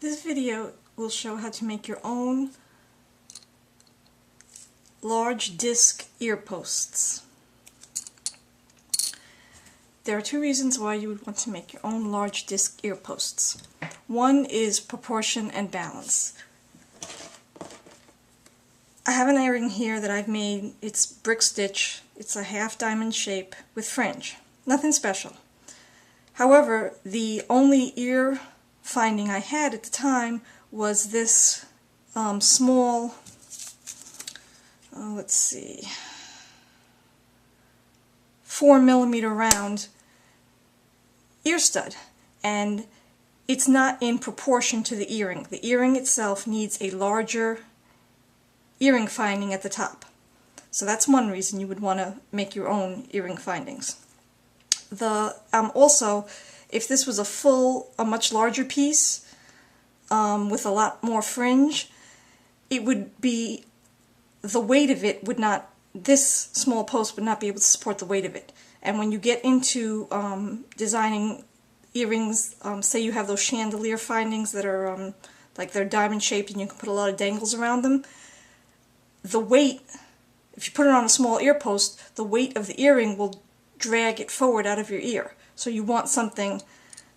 This video will show how to make your own large disc ear posts. There are two reasons why you would want to make your own large disc ear posts. One is proportion and balance. I have an earring here that I've made. It's brick stitch. It's a half diamond shape with fringe. Nothing special. However, the only ear finding I had at the time was this small, let's see, 4mm round ear stud, and it's not in proportion to the earring. The earring itself needs a larger earring finding at the top. So that's one reason you would want to make your own earring findings. Also, if this was a much larger piece with a lot more fringe, it would be, the weight of it would not, this small post would not be able to support the weight of it. And when you get into designing earrings, say you have those chandelier findings that are like they're diamond shaped and you can put a lot of dangles around them, the weight, if you put it on a small ear post, the weight of the earring will drag it forward out of your ear. So you want something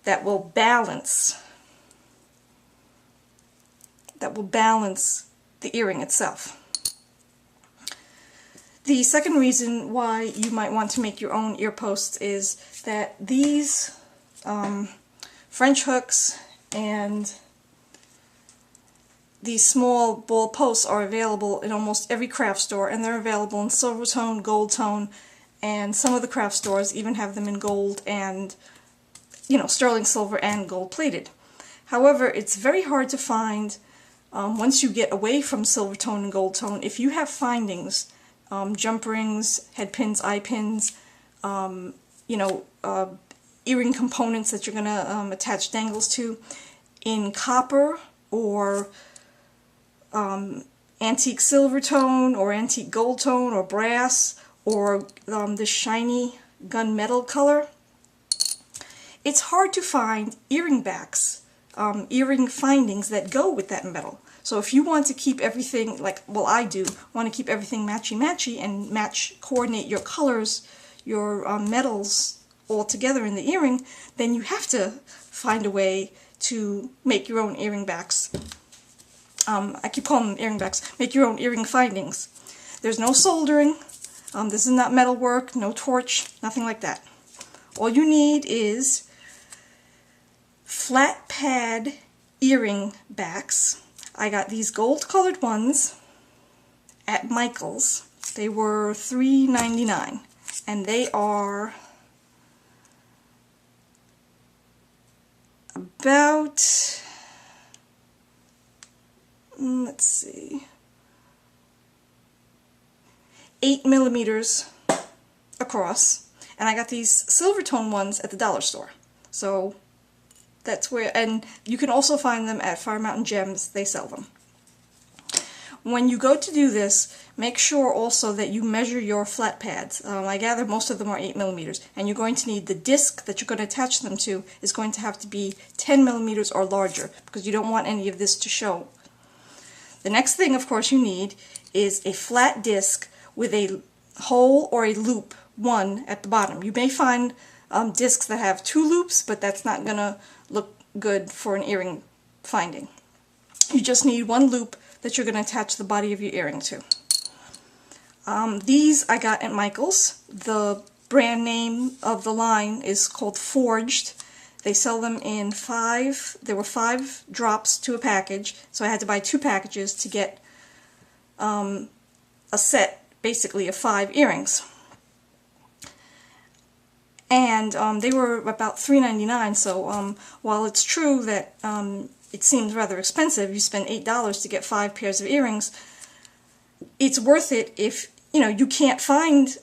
that will balance the earring itself. The second reason why you might want to make your own ear posts is that these French hooks and these small ball posts are available in almost every craft store, and they're available in silver tone, gold tone, and some of the craft stores even have them in gold and, you know, sterling silver and gold plated. However, it's very hard to find, once you get away from silver tone and gold tone, if you have findings, jump rings, head pins, eye pins, earring components that you're going to attach dangles to, in copper or antique silver tone or antique gold tone or brass, or the shiny gunmetal color. It's hard to find earring backs, earring findings that go with that metal. So if you want to keep everything, like, well, I do, want to keep everything matchy-matchy and coordinate your colors, your metals all together in the earring, then you have to find a way to make your own earring backs. I keep calling them earring backs. Make your own earring findings. There's no soldering. This is not metal work, no torch, nothing like that. All you need is flat pad earring backs. I got these gold colored ones at Michael's. They were $3.99, and they are about, let's see, 8mm across, and I got these silver tone ones at the dollar store. So that's where, and you can also find them at Fire Mountain Gems. They sell them. When you go to do this, make sure also that you measure your flat pads. I gather most of them are 8mm, and you're going to need the disc that you're going to attach them to is going to have to be 10mm or larger, because you don't want any of this to show. The next thing, of course, you need is a flat disc with a hole or a loop, one at the bottom. You may find discs that have two loops, but that's not going to look good for an earring finding. You just need one loop that you're going to attach the body of your earring to. These I got at Michael's. The brand name of the line is called Forged. They sell them in there were 5 drops to a package, so I had to buy 2 packages to get a set, basically, of 5 earrings. And they were about $3.99, so while it's true that it seems rather expensive, you spend $8 to get 5 pairs of earrings, it's worth it if, you know, you can't find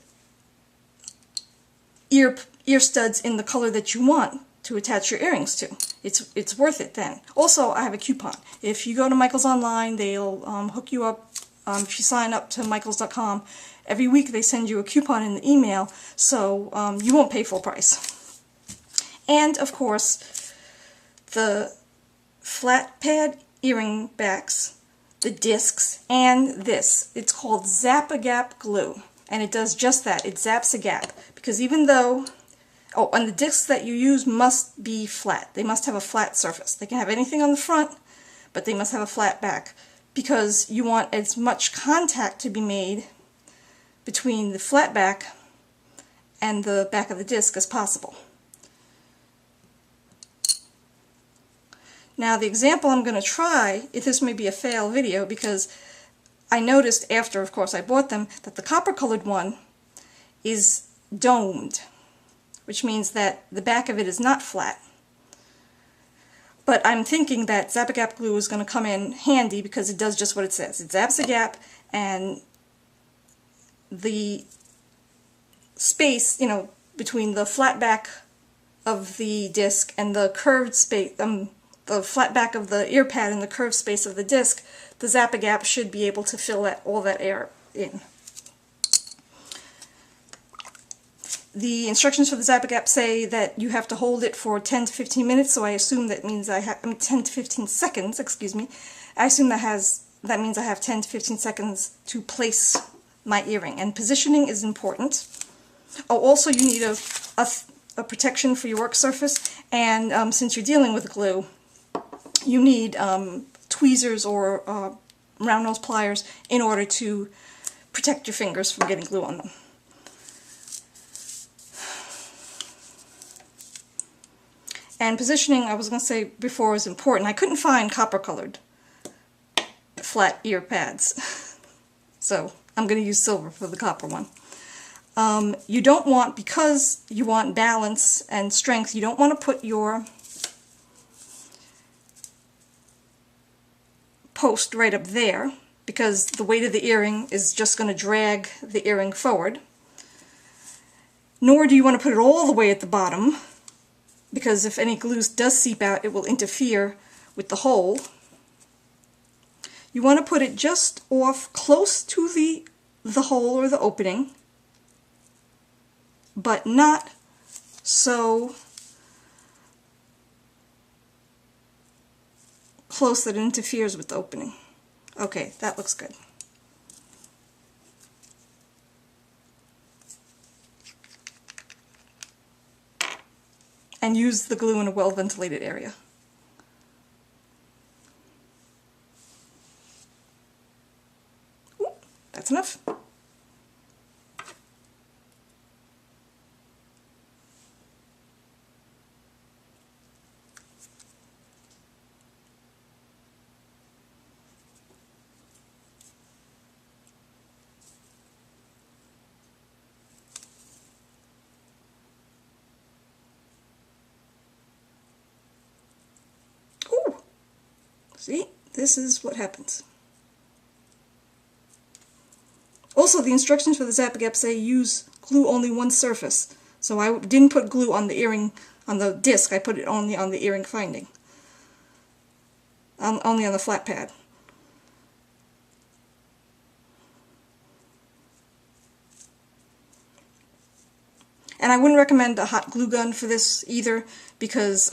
ear studs in the color that you want to attach your earrings to. It's worth it then. Also, I have a coupon. If you go to Michael's online, they'll hook you up. If you sign up to Michaels.com, every week they send you a coupon in the email, so you won't pay full price. And, of course, the flat pad earring backs, the discs, and this. It's called Zap-A-Gap glue, and it does just that. It zaps a gap, because even though, oh, and the discs that you use must be flat. They must have a flat surface. They can have anything on the front, but they must have a flat back, because you want as much contact to be made between the flat back and the back of the disc as possible. Now the example I'm going to try, this may be a fail video, because I noticed after, of course, I bought them, that the copper colored one is domed, which means that the back of it is not flat. But I'm thinking that Zap-A-Gap glue is going to come in handy because it does just what it says. It zaps a gap, and the space, you know, between the flat back of the disc and the curved space, the flat back of the ear pad and the curved space of the disc, the Zap-A-Gap should be able to fill all that air in. The instructions for the Zap-A-Gap say that you have to hold it for 10 to 15 minutes, so I assume that means 10 to 15 seconds, excuse me. I assume that means I have 10 to 15 seconds to place my earring, and positioning is important. Oh, also you need a protection for your work surface, and since you're dealing with glue, you need tweezers or round nose pliers in order to protect your fingers from getting glue on them. And positioning, I was going to say before, is important. I couldn't find copper-colored flat ear pads, so I'm going to use silver for the copper one. You don't want, because you want balance and strength, you don't want to put your post right up there, because the weight of the earring is just going to drag the earring forward. Nor do you want to put it all the way at the bottom, because if any glue does seep out, it will interfere with the hole. You want to put it just off close to the hole or the opening, but not so close that it interferes with the opening. Okay, that looks good. And use the glue in a well-ventilated area. Ooh, that's enough. See, this is what happens. Also, the instructions for the Zap-A-Gap say use glue only one surface. So I didn't put glue on the earring, on the disc, I put it only on the earring finding. Only on the flat pad. And I wouldn't recommend a hot glue gun for this either, because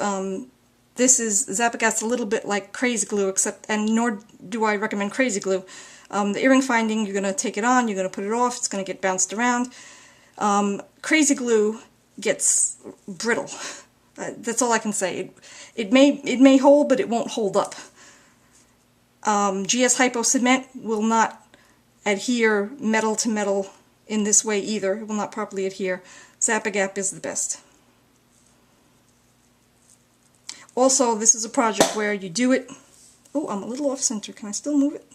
this is, Zap-A-Gap's a little bit like Crazy Glue, except, and nor do I recommend Crazy Glue. The earring finding, you're going to take it on, you're going to put it off, it's going to get bounced around. Crazy Glue gets brittle. That's all I can say. It may hold, but it won't hold up. GS Hypo Cement will not adhere metal to metal in this way either. It will not properly adhere. Zap-A-Gap is the best. Also, this is a project where you do it... Oh, I'm a little off-center. Can I still move it?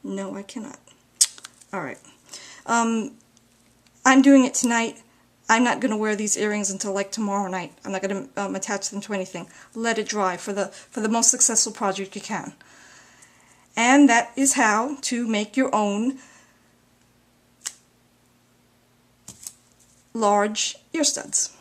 No, I cannot. Alright. I'm doing it tonight. I'm not going to wear these earrings until like tomorrow night. I'm not going to attach them to anything. Let it dry for the most successful project you can. And that is how to make your own large ear studs.